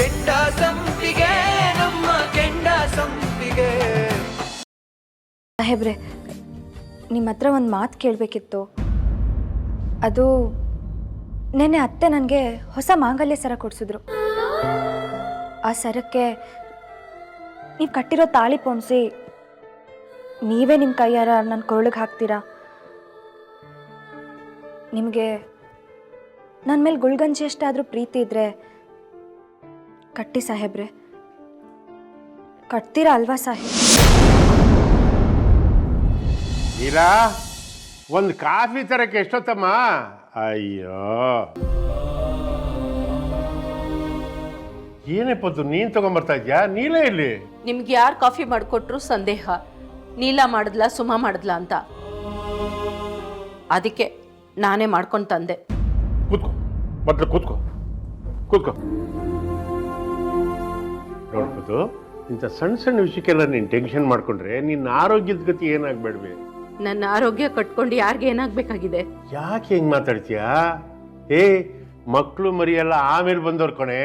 ಕೆಂಡ ಸಂಪಿಗೆ ನಮ್ಮ ಕೆಂಡ ಸಂಪಿಗೆ. ಸಾಹೇಬ್ರೆ, ನಿಮ್ಮ ಹತ್ರ ಒಂದು ಮಾತು ಕೇಳಬೇಕಿತ್ತು. ಅದು ನೆನ್ನೆ ಅತ್ತೆ ನನಗೆ ಹೊಸ ಮಾಂಗಲ್ಯ ಸರ ಕೊಡಿಸಿದ್ರು. ಆ ಸರಕ್ಕೆ ನೀವು ಕಟ್ಟಿರೋ ತಾಳಿ ಪೊಣಿಸಿ ನೀವೇ ನಿಮ್ಮ ಕೈಯಾರ ನನ್ನ ಕೊರಳಿಗೆ ಹಾಕ್ತೀರಾ? ನಿಮಗೆ ನನ್ನ ಮೇಲೆ ಗುಳ್ಗಂಜಿ ಎಷ್ಟಾದರೂ ಪ್ರೀತಿ ಇದ್ದರೆ ಕಟ್ಟಿ ಸಾಹೇಬ್ರೆ, ಕಟ್ತೀರಾ ಅಲ್ವಾ ಸಾಹೇಬ್? ಇಲ್ಲ, ಒಂದು ಕಾಫಿ ತರಕ್ಕೆ ಎಷ್ಟೊತ್ತಮ್ಮ? ಅಯ್ಯೋ, ಏನೇ ಪದ್ದು ನೀನು ತಗೊಂಬರ್ತಾ ಇದ್ಯಾ? ನೀಲೇ ಇಲ್ಲಿ. ನಿಮ್ಗೆ ಯಾರು ಕಾಫಿ ಮಾಡಿಕೊಟ್ರು ಸಂದೇಹ, ನೀಲಾ ಮಾಡಿದ್ಲಾ ಸುಮಾ ಮಾಡಿದ್ಲಾ ಅಂತ. ಅದಕ್ಕೆ ನಾನೇ ಮಾಡ್ಕೊಂಡು ತಂದೆ. ಕೂತ್ಕೋ, ಮೊದಲು ಕೂತ್ಕೋ ಕೂತ್ಕೋ. ನೋಡ್ಬೋದು, ಇಂಥ ಸಣ್ಣ ಸಣ್ಣ ವಿಷಯಕ್ಕೆಲ್ಲ ನೀನು ಟೆನ್ಷನ್ ಮಾಡ್ಕೊಂಡ್ರೆ ನಿನ್ನ ಆರೋಗ್ಯದ ಗತಿ ಏನಾಗಬೇಡ್ವೆ? ನನ್ನ ಆರೋಗ್ಯ ಕಟ್ಕೊಂಡು ಯಾರಿಗೆ ಏನಾಗಬೇಕಾಗಿದೆ? ಯಾಕೆ ಹೆಂಗೆ ಮಾತಾಡ್ತೀಯಾ? ಮಕ್ಕಳು ಮರಿಯೆಲ್ಲ ಆಮೇಲೆ ಬಂದವ್ರು ಕಣೆ,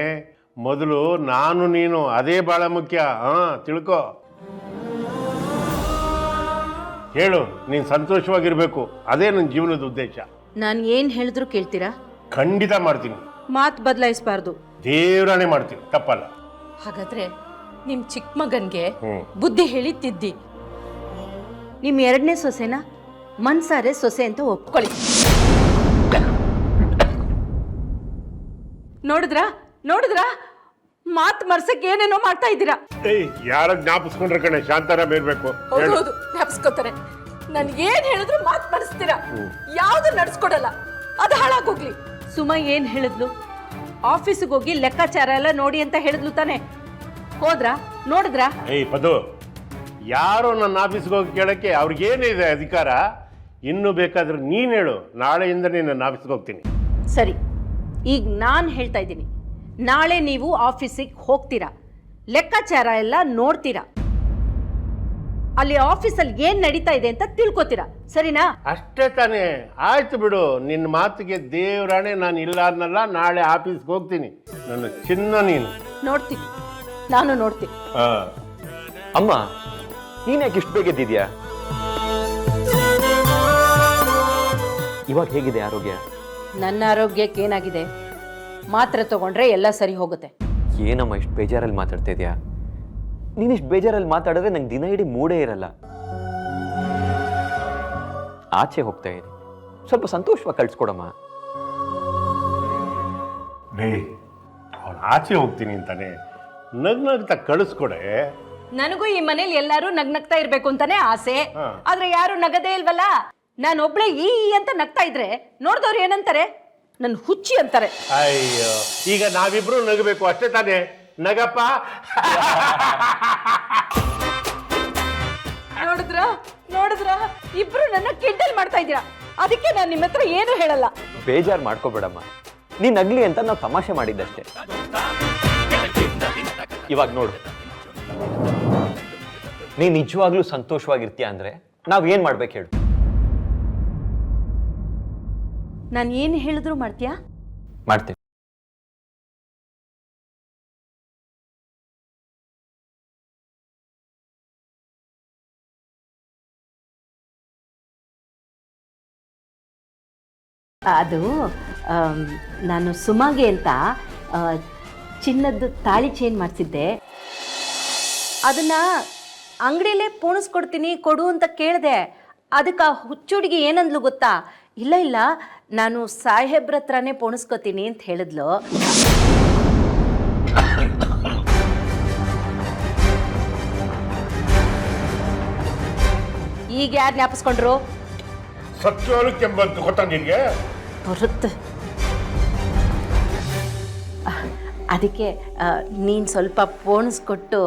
ಮೊದಲು ನಾನು ನೀನು, ಅದೇ ಭಾಳ ಮುಖ್ಯ. ತಿಳ್ಕೊ. ಹೇಳು, ನೀನು ಸಂತೋಷವಾಗಿರ್ಬೇಕು, ಅದೇ ನನ್ನ ಜೀವನದ ಉದ್ದೇಶ. ನಾನು ಏನು ಹೇಳಿದ್ರು ಕೇಳ್ತೀರಾ? ಖಂಡಿತ ಮಾಡ್ತೀನಿ. ಮಾತು ಬದಲಾಯಿಸಬಾರ್ದು. ದೇವ್ರಾಣೆ ಮಾಡ್ತೀನಿ, ತಪ್ಪಲ್ಲ. ಹಾಗಾದ್ರೆ ನಿಮ್ ಚಿಕ್ಕ ಮಗನ್ಗೆ ಬುದ್ಧಿ ಹೇಳಿತ್ತಿದ್ದಿ. ನಿಮ್ ಎರಡನೇ ಸೊಸೆನ ಮನ್ಸಾರೆ ಸೊಸೆ ಅಂತ ಒಪ್ಕೊಳ್ಳಿ. ನೋಡಿದ್ರಾ ನೋಡಿದ್ರಾ, ಮಾತು ಮರ್ಸಕ್ ಏನೇನೋ ಮಾಡ್ತಾ ಇದ್ದೀರಾ. ಯಾರ ಜ್ಞಾಪಿಸ್ಕೊಂಡ್ರೆ ಕಣೆ, ಶಾಂತಾರಾಮ್ ಇರ್ಬೇಕು. ಹೌದು, ಜ್ಞಾಪಿಸ್ಕೋತಾರೆ. ನನ್ ಏನ್ ಹೇಳಿದ್ರು ಮಾತು ಮರ್ಸ್ತೀರಾ, ಯಾವ್ದು ನಡ್ಸ್ಕೊಡಲ್ಲ. ಅದು ಹಾಳಾಗೋಗ್ಲಿ. ಸುಮಾ ಏನ್ ಹೇಳಿದ್ಲು? ಆಫೀಸಿಗೆ ಹೋಗಿ ಲೆಕ್ಕಾಚಾರ ಎಲ್ಲ ನೋಡಿ ಅಂತ ಹೇಳಿದ್ಲು ತಾನೆ. ಹೋದ್ರಾ? ನೋಡಿದ್ರಾ? ಪದು, ಯಾರೋ ನನ್ನ ಆಫೀಸ್ಗೆ ಹೋಗಿ ಕೇಳಕ್ಕೆ ಅವ್ರಿಗೇನಿದೆ ಅಧಿಕಾರ? ಇನ್ನು ಬೇಕಾದ್ರೆ ನೀನು ಹೇಳು, ನಾಳೆಯಿಂದ ನನ್ನ ಆಫೀಸ್ಗೆ ಹೋಗ್ತೀನಿ. ಸರಿ, ಈಗ ನಾನು ಹೇಳ್ತಾ ಇದ್ದೀನಿ, ನಾಳೆ ನೀವು ಆಫೀಸಿಗೆ ಹೋಗ್ತೀರಾ, ಲೆಕ್ಕಾಚಾರ ಎಲ್ಲ ನೋಡ್ತೀರಾ, ಅಲ್ಲಿ ಆಫೀಸಲ್ಲಿ ಏನ್ ನಡೀತಾ ಇದೆ ಅಂತ ತಿಳ್ಕೊತೀರಾ, ಸರಿನಾ? ಅಷ್ಟೇ ತಾನೇ. ಆಯ್ತು ಬಿಡು, ನಿನ್ನ ಮಾತಿಗೆ ದೇವ್ರಾಣೆ, ನಾನು ಇಲ್ಲ ಅನ್ನಲ್ಲ. ನಾಳೆ ಆಫೀಸ್ಗೆ ಹೋಗ್ತೀನಿ. ನನ್ನ ಚಿನ್ನ ನೀನು. ನೋಡ್ತೀನಿ, ನಾನು ನೋಡ್ತೀನಿ. ಅಮ್ಮ, ನೀನ್ ಯಾಕೆ ಇಷ್ಟು ಬೇಗ ಎದ್ದಿದ್ಯಾ? ಇವಾಗ ಹೇಗಿದೆ ಆರೋಗ್ಯ? ನನ್ನ ಆರೋಗ್ಯಕ್ಕೆ ಏನಾಗಿದೆ? ಮಾತ್ರೆ ತಗೊಂಡ್ರೆ ಎಲ್ಲ ಸರಿ ಹೋಗುತ್ತೆ. ಏನಮ್ಮ ಇಷ್ಟು ಬೇಜಾರಲ್ಲಿ ಮಾತಾಡ್ತಾ ಇದೆಯಾ? ನೀನು ಇಷ್ಟು ಬೇಜಾರಲ್ಲಿ ಮಾತಾಡಿದ್ರೆ ನಂಗೆ ದಿನ ಇಡೀ ಮೂಡೇ ಇರಲ್ಲ. ಆಚೆ ಹೋಗ್ತಾ ಇರಿ, ಸ್ವಲ್ಪ ಸಂತೋಷವಾಗಿ ಕಳ್ಸ್ಕೊಡಮ್ಮ. ಅವನು ಆಚೆ ಹೋಗ್ತೀನಿ ಅಂತಾನೆ ನಗ್ನಗ್ತಾ ಕಳಿಸ್ಕೊಡೆ. ನನಗೂ ಈ ಮನೇಲಿ ಎಲ್ಲಾರು ನಗ್ನಗ್ತಾ ಇರ್ಬೇಕು ಅಂತಾನೆ ಆಸೆ. ಆದ್ರೆ ಯಾರು ನಗದೇ ಇಲ್ವಲ್ಲ. ನಾನು ಒಬ್ಳೆ ಈ ಅಂತ ನಗ್ತಾ ಇದ್ರೆ ನೋಡ್ದವ್ರು ಏನಂತಾರೆ? ನನ್ ಹುಚ್ಚಿ ಅಂತಾರೆ. ಅಯ್ಯೋ, ಈಗ ನಾವಿಬ್ರು ನಗಬೇಕು ಅಷ್ಟೇ ತಾನೇ? ನಗಪ್ಪ. ನೋಡಿದ್ರ ನೋಡಿದ್ರ, ಇಬ್ರು ನನ್ನ ಕಿಂಡಲ್ ಮಾಡ್ತಾ ಇದ್ದೀರಾ. ಅದಕ್ಕೆ ನಾನು ನಿಮ್ಮ ಹತ್ರ ಏನು ಹೇಳಲ್ಲ. ಬೇಜಾರು ಮಾಡ್ಕೋಬೇಡಮ್ಮ, ನೀನ್ ನಗ್ಲಿ ಅಂತ ನಾವು ತಮಾಷೆ ಮಾಡಿದ್ದಷ್ಟೇ. ಇವಾಗ ನೋಡು, ನೀನ್ ನಿಜವಾಗ್ಲೂ ಸಂತೋಷವಾಗಿರ್ತೀಯ ಅಂದ್ರೆ ನಾವ್ ಏನ್ ಮಾಡ್ಬೇಕು ಹೇಳು? ನಾನು ಏನು ಹೇಳಿದ್ರು ಮಾಡ್ತೀಯಾ? ಮಾಡ್ತೇವೆ. ಅದು ನಾನು ಸುಮಗೆ ಅಂತ ಚಿನ್ನದ್ದು ತಾಳಿ ಚೇಂಜ್ ಮಾಡಿಸಿದ್ದೆ. ಅದನ್ನ ಅಂಗಡಿಯಲ್ಲೇ ಪೋಣಿಸ್ಕೊಡ್ತೀನಿ ಕೊಡು ಅಂತ ಕೇಳಿದೆ. ಅದಕ್ಕೆ ಆ ಹುಚ್ಚುಡಿಗೆ ಏನಂದ್ಲು ಗೊತ್ತಾ? ಇಲ್ಲ ಇಲ್ಲ, ನಾನು ಸಾಹೇಬ್ರ ಹತ್ರನೇ ಪೋಣಿಸ್ಕೊತೀನಿ ಅಂತ ಹೇಳಿದ್ಲು. ಈಗ ಯಾರು ಜ್ಞಾಪಿಸ್ಕೊಂಡ್ರು? ಸತ್ಯವಾಗ್ಲೂ ಕೆಂಬಂತು ಗೊತ್ತಾ ನಿನ್ಗೆ? ಬರುತ್ತೆ. ಅದಕ್ಕೆ ನೀನು ಸ್ವಲ್ಪ ಪೋಣಿಸ್ಕೊಟ್ಟು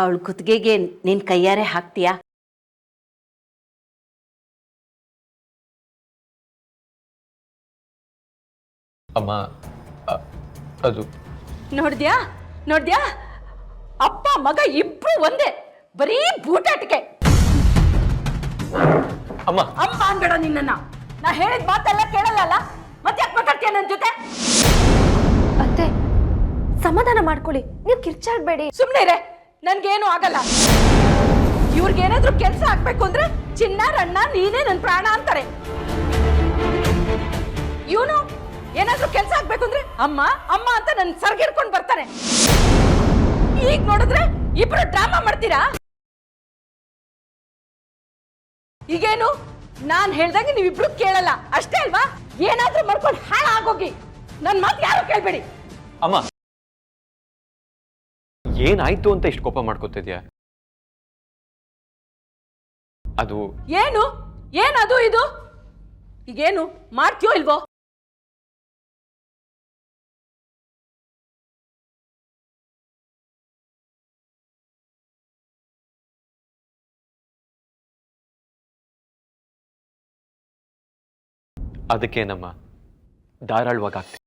ಅವಳ ಕುತ್ತಿಗೆಗೆ ನಿನ್ನ ಕೈಯಾರೆ ಹಾಕ್ತೀಯಾ? ಅಮ್ಮ, ಅದು ನೋಡ್ದ್ಯಾ ನೋಡ್ದ್ಯಾ, ಅಪ್ಪ ಮಗ ಇಬ್ರು ಒಂದೇ, ಬರೀ ಬೂಟಾಟಿಕೆ. ಅಮ್ಮ ಅಮ್ಮ ಅನ್ಬೇಡ ನಿನ್ನ. ನಾ ಹೇಳಿದ ಮಾತೆಲ್ಲ ಕೇಳಲ್ಲ, ಮತ್ತೆ ಯಾಕೆ ಮಾತಾಡ್ತೀಯ ನನ್ನ ಜೊತೆ? ಅತ್ತೆ, ಸಮಾಧಾನ ಮಾಡ್ಕೊಳ್ಳಿ, ನೀವು ಕಿರ್ಚಾಡ್ಬೇಡಿ. ಸುಮ್ನೆ ಇರೆ, ನನ್ಗೇನು ಆಗಲ್ಲ. ಇವ್ರಿಗೇನಾದ್ರೂ ಕೆಲ್ಸ ಆಗ್ಬೇಕು ಅಂದ್ರೆ ಚಿನ್ನ ರಣ್ಣ ನೀನೇ ನನ್ ಪ್ರಾಣ ಅಂತಾರೆ. ಇವನು ಏನಾದ್ರೂ ಕೆಲ್ಸ ಆಗ್ಬೇಕು ಅಂದ್ರೆ ಅಮ್ಮ ಅಮ್ಮ ಅಂತ ನನ್ ಸರ್ಗಿಡ್ಕೊಂಡ್ ಬರ್ತಾನೆ. ಈಗ ನೋಡಿದ್ರೆ ಇಬ್ರು ಡ್ರಾಮಾ ಮಾಡ್ತೀರಾ. ಈಗೇನು ನಾನ್ ಹೇಳ್ದಂಗೆ ನೀವಿಬ್ರು ಕೇಳಲ್ಲ ಅಷ್ಟೇ ಅಲ್ವಾ? ಏನಾದ್ರೂ ಮಾಡ್ಕೊಂಡು ಹಾಳಾಗೋಗಿ ನನ್ ಮಾತು ಯಾರು ಕೇಳ್ಬೇಡಿ. ಅಮ್ಮ, ಏನಾಯ್ತು ಅಂತ ಇಷ್ಟು ಕೋಪ ಮಾಡ್ಕೋತಿದ್ಯಾ? ಅದು ಏನು ಏನದು ಇದು? ಈಗೇನು ಮಾಡ್ತೀಯೋ ಇಲ್ವೋ? ಅದಕ್ಕೇನಮ್ಮ ಧಾರಾಳವಾಗ್ತದೆ.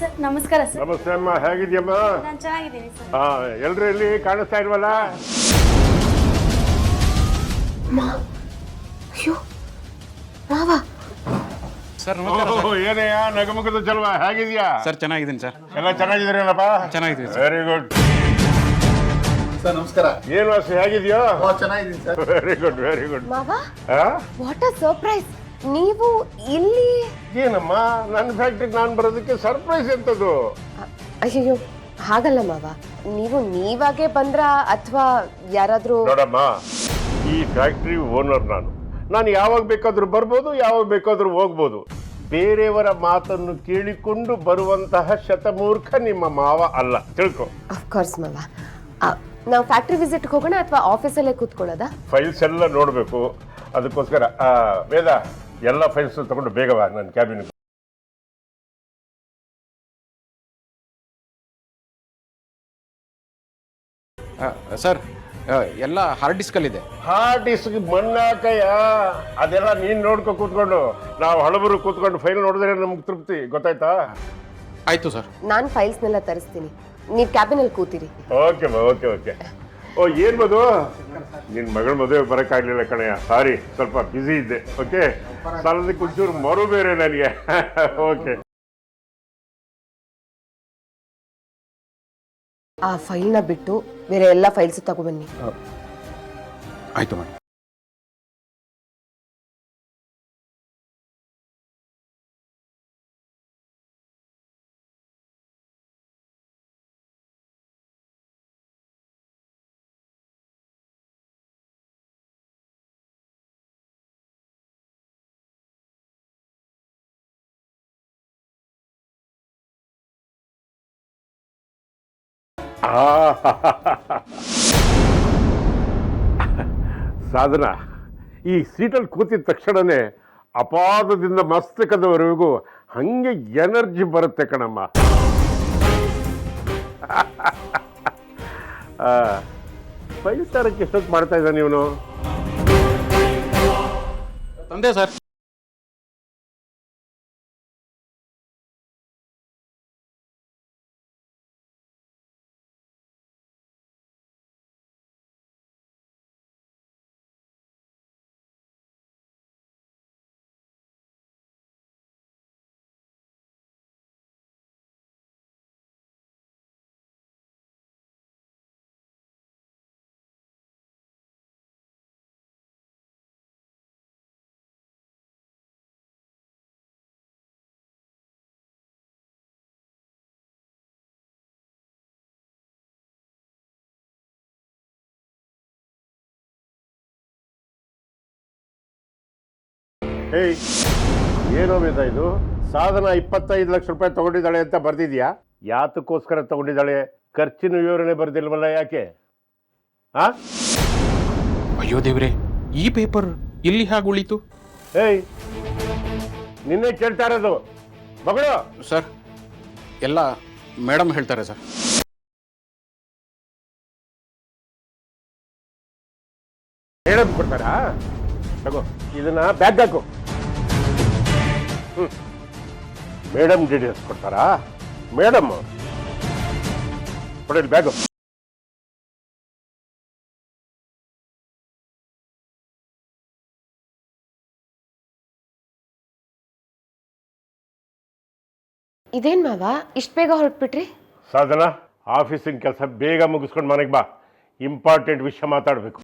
ಸರ್ ನಮಸ್ಕಾರ ಸರ್. ನಮಸ್ತೆ ಅಮ್ಮ, ಹೇಗಿದ್ಯಮ್ಮ? ನಾನು ಚೆನ್ನಾಗಿದ್ದೀನಿ ಸರ್. ಹಾ, ಎಲ್ರು ಇಲ್ಲಿ ಕಾಣಿಸ್ತಾ ಇಲ್ವಲ್ಲ? ಅಯ್ಯೋ ಮಾವ, ಸರ್ ಏನಯ್ಯ ನಗಮುಖದ ಚಲ್ವಾ, ಹೇಗಿದ್ಯಾ? ಸರ್ ಚೆನ್ನಾಗಿದ್ದೀನಿ ಸರ್. ಎಲ್ಲ ಚೆನ್ನಾಗಿದ್ದೀರೇನಪ್ಪ? ಚೆನ್ನಾಗಿದ್ದೀವಿ ಸರ್. ವೆರಿ ಗುಡ್ ಸರ್ ನಮಸ್ಕಾರ. ಏನು ವಾಸಿ, ಹೇಗಿದ್ಯೋ? ಚೆನ್ನಾಗಿದ್ದೀನಿ sir. Very good very good. ಮಾವ, ವಾಟ್ ಅ ಸರ್ಪ್ರೈಸ್! ನೀವು ಇಲ್ಲಿ? ಏನಮ್ಮ, ನನ್ನ ಫ್ಯಾಕ್ಟ್ರಿಗೆ ನಾನು ಬರೋದಕ್ಕೆ ಸರ್ಪ್ರೈಸ್ ಎಂತದ್ದು? ಅಯ್ಯೋ ಹಾಗಲ್ಲ ಮಾವ, ನೀವು ನೀವಾಗೆ ಬಂದ್ರ ಅಥವಾ ಯಾರಾದ್ರೂ? ನೋಡಮ್ಮ, ಈ ಫ್ಯಾಕ್ಟ್ರಿ ಓನರ್ ನಾನು ಯಾವಾಗ ಬೇಕಾದ್ರೂ ಬರ್ಬೋದು, ಯಾವಾಗ ಬೇಕಾದ್ರೂ ಹೋಗ್ಬೋದು. ಬೇರೆಯವರ ಮಾತನ್ನು ಕೇಳಿಕೊಂಡು ಬರುವಂತಹ ಶತಮೂರ್ಖ ನಿಮ್ಮ ಮಾವ ಅಲ್ಲ, ತಿಳ್ಕೊ. ಅಫ್ಕೋರ್ಸ್ ಮಾವ. ನಾವು ಫ್ಯಾಕ್ಟ್ರಿ ವಿಸಿಟ್ಗೆ ಹೋಗೋಣ ಅಥವಾ ಆಫೀಸಲ್ಲೇ ಕೂತ್ಕೊಳ್ಳೋದಾ? ಫೈಲ್ಸ್ ಎಲ್ಲ ನೋಡಬೇಕು, ಅದಕ್ಕೋಸ್ಕರ ವೇದ ಎಲ್ಲ ಫೈಲ್ಸ್ ತಗೊಂಡು ಬೇಗವಾ ನನ್ನ ಕ್ಯಾಬಿನ್. ಸರ್ ಎಲ್ಲ ಹಾರ್ಡ್ ಡಿಸ್ಕಲ್ಲಿದೆ. ಹಾರ್ಡ್ ಡಿಸ್ಕ್ ಮಣ್ಣಾಕಯ್ಯ, ಅದೆಲ್ಲ ನೀನು ನೋಡ್ಕೊ ಕೂತ್ಕೊಂಡು. ನಾವು ಹಳಬರು ಕೂತ್ಕೊಂಡು ಫೈಲ್ ನೋಡಿದ್ರೆ ನಮ್ಗೆ ತೃಪ್ತಿ, ಗೊತ್ತಾಯ್ತಾ? ಆಯಿತು ಸರ್. ನಾನು ಫೈಲ್ಸ್ನೆಲ್ಲ ತರಿಸ್ತೀನಿ, ನೀವು ಕ್ಯಾಬಿನಲ್ಲಿ ಕೂತಿರಿ. Okay okay okay. ಓ ಏನ್ಬೋದು, ನಿನ್ನ ಮಗಳ ಮದುವೆ ಬರೋಕ್ಕಾಗಲಿಲ್ಲ ಕಣಯ್ಯ, ಸಾರಿ, ಸ್ವಲ್ಪ ಬ್ಯುಸಿ ಇದ್ದೆ. ಓಕೆ, ಸಾಲದಕ್ಕೆ ಒಂಚೂರು ಮರು ಬೇರೆ ನನಗೆ. ಓಕೆ. ಆ ಫೈಲ್ನ ಬಿಟ್ಟು ಬೇರೆ ಎಲ್ಲ ಫೈಲ್ಸ್ ತಗೊಬನ್ನಿ. ಆಯಿತು ಮೇಡಮ್. ಸಾಧನ, ಈ ಸೀಟಲ್ಲಿ ಕೂತಿದ ತಕ್ಷಣನೇ ಅಪಾದದಿಂದ ಮಸ್ತಕದವರೆಗೂ ಹಂಗೆ ಎನರ್ಜಿ ಬರುತ್ತೆ ಕಣಮ್ಮ. ಫೈವ್ ಸ್ಟಾರಕ್ಕೆ ಎಷ್ಟೊತ್ತು ಮಾಡ್ತಾ ಇದ್ದಾನೆ ಇವನು? ತಂದೆ ಸರ್. ಹೇಯ್, ಏನೋ ವೇದ ಇದು? ಸಾಧನ 25 ಲಕ್ಷ ರೂಪಾಯಿ ತಗೊಂಡಿದ್ದಾಳೆ ಅಂತ ಬರ್ದಿದ್ಯಾ? ಯಾತಕ್ಕೋಸ್ಕರ ತಗೊಂಡಿದ್ದಾಳೆ? ಖರ್ಚಿನ ವಿವರಣೆ ಬರ್ದಿಲ್ವಲ್ಲ, ಯಾಕೆ? ಹಾ? ಅಯ್ಯೋ ದೇವ್ರೆ, ಈ ಪೇಪರ್ ಇಲ್ಲಿ ಹೇಗೆ ಉಳಿತು? ಏಯ್, ನಿನ್ನೆ ಕೇಳ್ತಾ ಇರೋದು ಮಗಳು. ಸರ್, ಎಲ್ಲ ಮೇಡಮ್ ಹೇಳ್ತಾರೆ ಸರ್. ಮೇಡಮ್ ಕೊಡ್ತಾರಾ? ತಗೋ, ಇದನ್ನ ಬ್ಯಾಗ್ ಹಾಕು. ಮೇಡಮ್ ಡೀಟೇಲ್ಸ್ ಕೊಡ್ತಾರಾ? ಮೇಡಮ್ ಕೊಡಿ ಬ್ಯಾಗು. ಇದೇನ್ ಮಾವ ಇಷ್ಟು ಬೇಗ ಹೊರಟ್ಬಿಟ್ರಿ? ಸಾಧನ, ಆಫೀಸಿನ ಕೆಲಸ ಬೇಗ ಮುಗಿಸ್ಕೊಂಡು ಮನೆಗೆ ಬಾ. ಇಂಪಾರ್ಟೆಂಟ್ ವಿಷಯ ಮಾತಾಡಬೇಕು.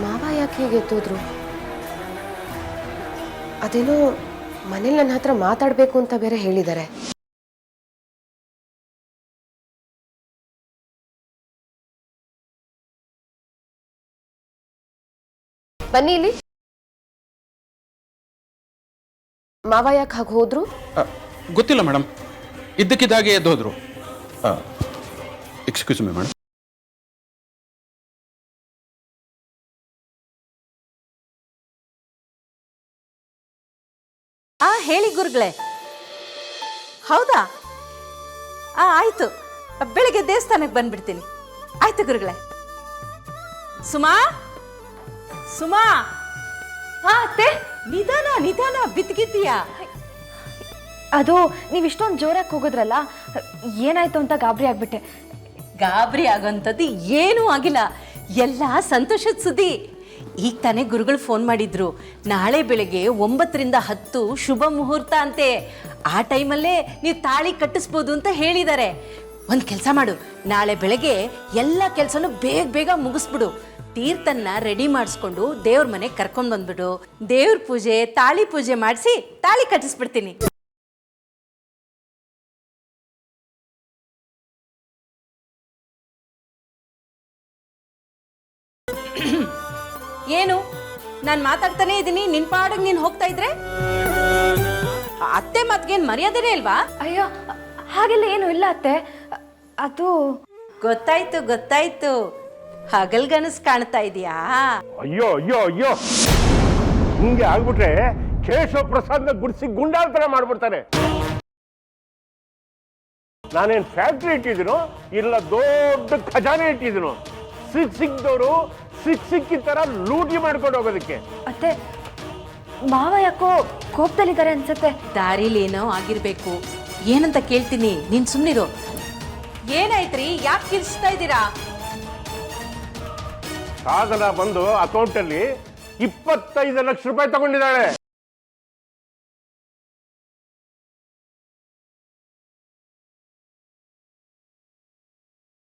ಮಾವ ಯಾಕೆ ಹೀಗೆ ಎತ್ತೋದ್ರು? ಅದೇನೋ ಮನೇಲಿ ನನ್ನ ಹತ್ರ ಮಾತಾಡಬೇಕು ಅಂತ ಬೇರೆ ಹೇಳಿದ್ದಾರೆ. ಬನ್ನಿ ಇಲ್ಲಿ. ಮಾವ ಯಾಕೆ ಹಾಗೆ ಹೋದ್ರು? ಗೊತ್ತಿಲ್ಲ ಮೇಡಮ್, ಇದ್ದಕ್ಕಿದ್ದಾಗೆ ಎದ್ದೋದ್ರು. Excuse me madam. ಹೇಳಿ ಗುರುಗಳೇ. ಹೌದಾ? ಆಯ್ತು, ಬೆಳಿಗ್ಗೆ ದೇವಸ್ಥಾನಕ್ಕೆ ಬಂದ್ಬಿಡ್ತೀನಿ. ಆಯ್ತು ಗುರುಗಳೇ. ಸುಮಾ, ಸುಮಾ. ಅತ್ತೆ, ನಿಧಾನ ನಿಧಾನ, ಬಿದ್ದಿದ್ದೀಯಾ? ಅದು ನೀವು ಇಷ್ಟೊಂದು ಜೋರಾಗಿ ಹೋಗೋದ್ರಲ್ಲ, ಏನಾಯ್ತು ಅಂತ ಗಾಬರಿ ಆಗ್ಬಿಟ್ಟೆ. ಗಾಬರಿ ಆಗೋಂಥದ್ದು ಏನೂ ಆಗಿಲ್ಲ, ಎಲ್ಲ ಸಂತೋಷದ ಸುದ್ದಿ. ಈಗ ತಾನೇ ಗುರುಗಳು ಫೋನ್ ಮಾಡಿದ್ರು, ನಾಳೆ ಬೆಳಗ್ಗೆ 9 ರಿಂದ 10 ಶುಭ ಮುಹೂರ್ತ ಅಂತೆ. ಆ ಟೈಮಲ್ಲೇ ನೀವು ತಾಳಿ ಕಟ್ಟಿಸ್ಬೋದು ಅಂತ ಹೇಳಿದ್ದಾರೆ. ಒಂದು ಕೆಲಸ ಮಾಡು, ನಾಳೆ ಬೆಳಗ್ಗೆ ಎಲ್ಲ ಕೆಲಸನೂ ಬೇಗ ಬೇಗ ಮುಗಿಸ್ಬಿಡು. ತೀರ್ಥನ್ನ ರೆಡಿ ಮಾಡಿಸ್ಕೊಂಡು ದೇವ್ರ ಮನೆಗೆ ಕರ್ಕೊಂಡು ಬಂದ್ಬಿಡು. ದೇವ್ರ ಪೂಜೆ, ತಾಳಿ ಪೂಜೆ ಮಾಡಿಸಿ ತಾಳಿ ಕಟ್ಟಿಸ್ಬಿಡ್ತೀನಿ. ಏನು, ನಾನು ಮಾತಾಡ್ತಾನೆ ಇದ್ದೀನಿ, ನಿನ್ ಪಾಡಿಗೆ ನೀನು ಹೋಗ್ತಾ ಇದ್ರೆ? ಅತ್ತೆ ಮಾತ್ಗೇನು ಮರ್ಯಾದೆನೇ ಇಲ್ವಾ? ಅಯ್ಯೋ, ಹಾಗೆಲ್ಲ ಏನು ಇಲ್ಲ ಅತ್ತೆ. ಅದು ಗೊತ್ತಾಯ್ತು ಗೊತ್ತಾಯ್ತು, ಹಗಲ್ಗನಸು ಕಾಣ್ತಾ ಇದೀಯಾ? ಅಯ್ಯೋ ಅಯ್ಯೋ ಅಯ್ಯೋ, ಹಿಂಗೆ ಆಗ್ಬಿಟ್ರೆ ಕೇಶವ ಪ್ರಸಾದ್ನ ಗುಡಿಸಿ ಗುಂಡಾಲ್ತರ ಮಾಡ್ಬಿಡ್ತಾರೆ. ನಾನೇನ್ ಫ್ಯಾಕ್ಟ್ರಿ ಇಟ್ಟಿದ್ದೀನೋ ಇಲ್ಲ ದೊಡ್ಡ ಖಜಾನೆ ಇಟ್ಟಿದ್ದೀನೋ? ಸಿಕ್ಕಿದವರು ಸಿಕ್ಕಿ ತರ ಲೂಟಿ ಮಾಡ್ಕೊಂಡು ಹೋಗೋದಕ್ಕೆ. ಅತ್ತೆ, ಮಾವ ಯಾಕೋ ಕೋಪದಲ್ಲಿದ್ದಾರೆ ಅನ್ಸುತ್ತೆ. ದಾರಿಲಿ ಏನೋ ಆಗಿರ್ಬೇಕು. ಏನಂತ ಕೇಳ್ತೀನಿ, ನೀನ್ ಸುಮ್ಮನಿರು. ಏನಾಯ್ತ್ರಿ, ಯಾಕೆ ಕಿರ್ಚ್ತಾ ಇದ್ದೀರಾ? ಸಾಧನ ಬಂದು ಅಕೌಂಟಲ್ಲಿ 25 ಲಕ್ಷ ರೂಪಾಯಿ ತಗೊಂಡಿದ್ದಾಳೆ.